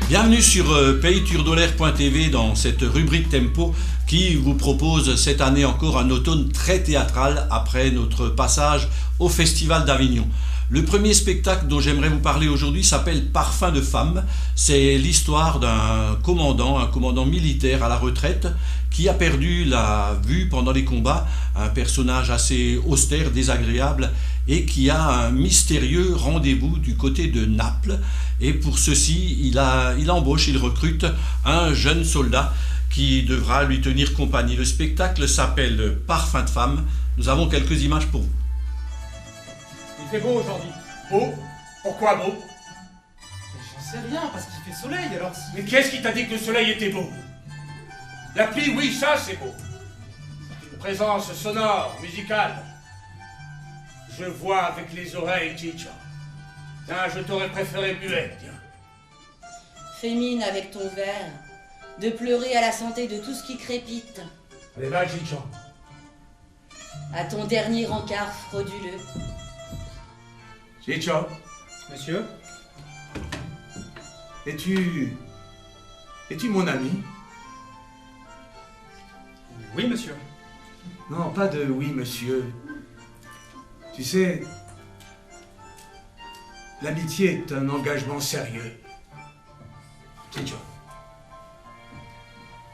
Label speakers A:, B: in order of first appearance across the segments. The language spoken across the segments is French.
A: Bienvenue sur payturdolaire.tv dans cette rubrique Tempo qui vous propose cette année encore un automne très théâtral après notre passage au Festival d'Avignon. Le premier spectacle dont j'aimerais vous parler aujourd'hui s'appelle Parfum de femme. C'est l'histoire d'un commandant militaire à la retraite qui a perdu la vue pendant les combats, un personnage assez austère, désagréable et qui a un mystérieux rendez-vous du côté de Naples. Et pour ceci, il recrute un jeune soldat qui devra lui tenir compagnie. Le spectacle s'appelle Parfum de femme. Nous avons quelques images pour vous.
B: Il fait beau aujourd'hui.
C: Beau? Pourquoi beau?
B: J'en sais rien, parce qu'il fait soleil alors.
C: Mais qu'est-ce qui t'a dit que le soleil était beau? La pluie, oui, ça c'est beau. Une présence sonore, musicale. Je vois avec les oreilles, Ciccio. Tiens, je t'aurais préféré muette, tiens.
D: Fais mine avec ton verre, de pleurer à la santé de tout ce qui crépite,
C: Allez, va, Ciccio.
D: à ton dernier encart frauduleux.
C: Ciccio,
B: Monsieur?
C: es-tu mon ami?
B: Oui, monsieur.
C: Non, pas de oui, monsieur. Tu sais, l'amitié est un engagement sérieux. Ciccio,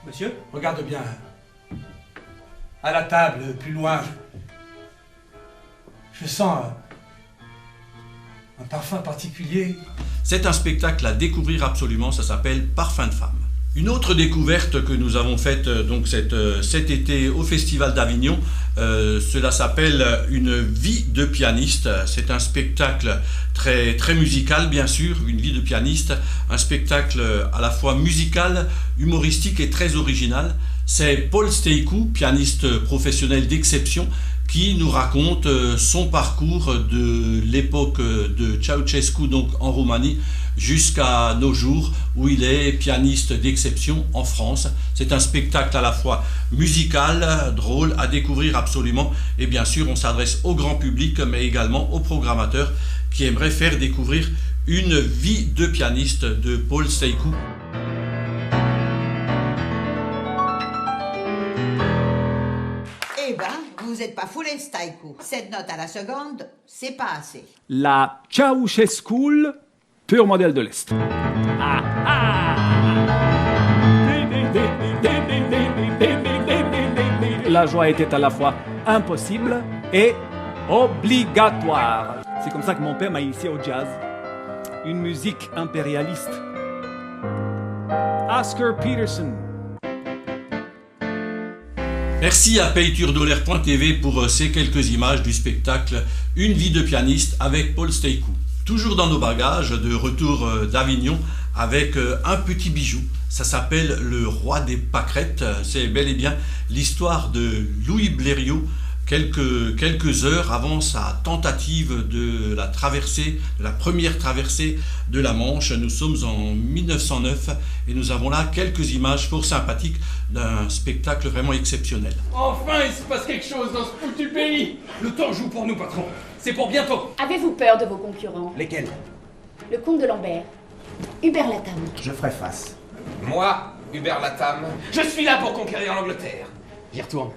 B: Monsieur?
C: regarde bien. À la table, plus loin, je sens un parfum particulier.
A: C'est un spectacle à découvrir absolument, ça s'appelle Parfum de femme. Une autre découverte que nous avons faite donc cet été au Festival d'Avignon, cela s'appelle Une vie de pianiste. C'est un spectacle très, très musical bien sûr, une vie de pianiste, un spectacle à la fois musical, humoristique et très original. C'est Paul Staicu, pianiste professionnel d'exception, qui nous raconte son parcours de l'époque de Ceausescu, donc en Roumanie, jusqu'à nos jours où il est pianiste d'exception en France. C'est un spectacle à la fois musical, drôle, à découvrir absolument. Et bien sûr, on s'adresse au grand public, mais également aux programmateurs qui aimeraient faire découvrir une vie de pianiste de Paul Staicu.
E: Eh ben, vous êtes pas foulé, Staicu. 7 notes à la seconde, c'est pas assez.
F: La Ceausescu, pur modèle de l'Est. La joie était à la fois impossible et obligatoire. C'est comme ça que mon père m'a initié au jazz. Une musique impérialiste. Oscar Peterson.
A: Merci à payturdolaire.tv pour ces quelques images du spectacle Une vie de pianiste avec Paul Staicu. Toujours dans nos bagages, de retour d'Avignon avec un petit bijou. Ça s'appelle Le Roi des Pâquerettes. C'est bel et bien l'histoire de Louis Blériot, quelques heures avant sa tentative de la première traversée de la Manche. Nous sommes en 1909 et nous avons là quelques images fort sympathiques d'un spectacle vraiment exceptionnel.
G: Enfin, il se passe quelque chose dans ce foutu pays. Le temps joue pour nous, patron. C'est pour bientôt.
H: Avez-vous peur de vos concurrents?
G: Lesquels?
H: Le comte de Lambert, Hubert Latam.
G: Je ferai face. Moi, Hubert Latam, je suis là pour conquérir l'Angleterre. J'y retourne.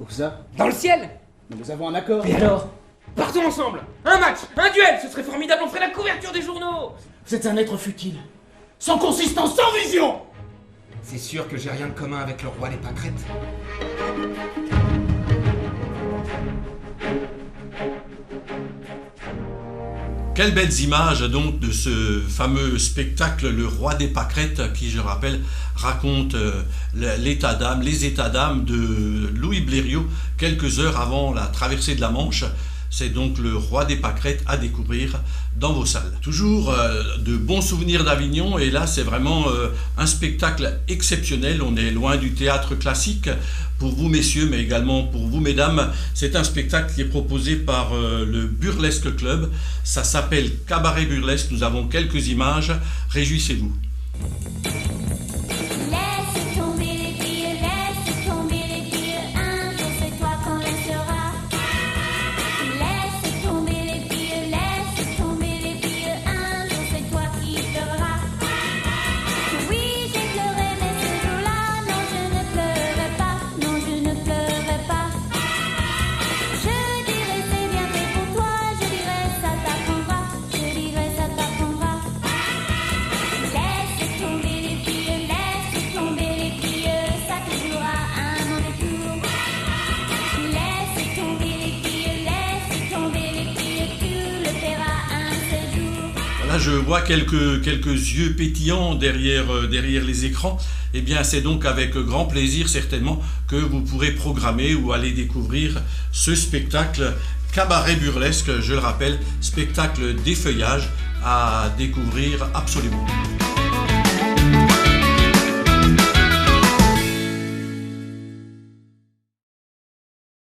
B: Où ça?
G: Dans le ciel.
B: Nous avons un accord.
G: Et alors? Partons ensemble. Un match, un duel, ce serait formidable, on ferait la couverture des journaux.
B: Vous êtes un être futile. Sans consistance, sans vision.
G: C'est sûr que j'ai rien de commun avec le roi des pâquerettes.
A: Quelles belles images donc de ce fameux spectacle Le Roi des Pâquerettes qui, je rappelle, raconte les états d'âme de Louis Blériot quelques heures avant la traversée de la Manche. C'est donc Le Roi des Pâquerettes à découvrir dans vos salles. Toujours de bons souvenirs d'Avignon et là c'est vraiment un spectacle exceptionnel. On est loin du théâtre classique pour vous messieurs mais également pour vous mesdames. C'est un spectacle qui est proposé par le Burlesque Club. Ça s'appelle Cabaret Burlesque. Nous avons quelques images. Réjouissez-vous.
I: Laisse tomber les filles, laisse tomber les filles, un jour c'est toi qu'on laissera. Laisse tomber les filles, laisse tomber les filles, un jour c'est toi qui pleureras.
A: Là, je vois quelques yeux pétillants derrière les écrans. Eh bien, c'est donc avec grand plaisir, certainement, que vous pourrez programmer ou aller découvrir ce spectacle Cabaret burlesque, je le rappelle, spectacle d'effeuillage à découvrir absolument.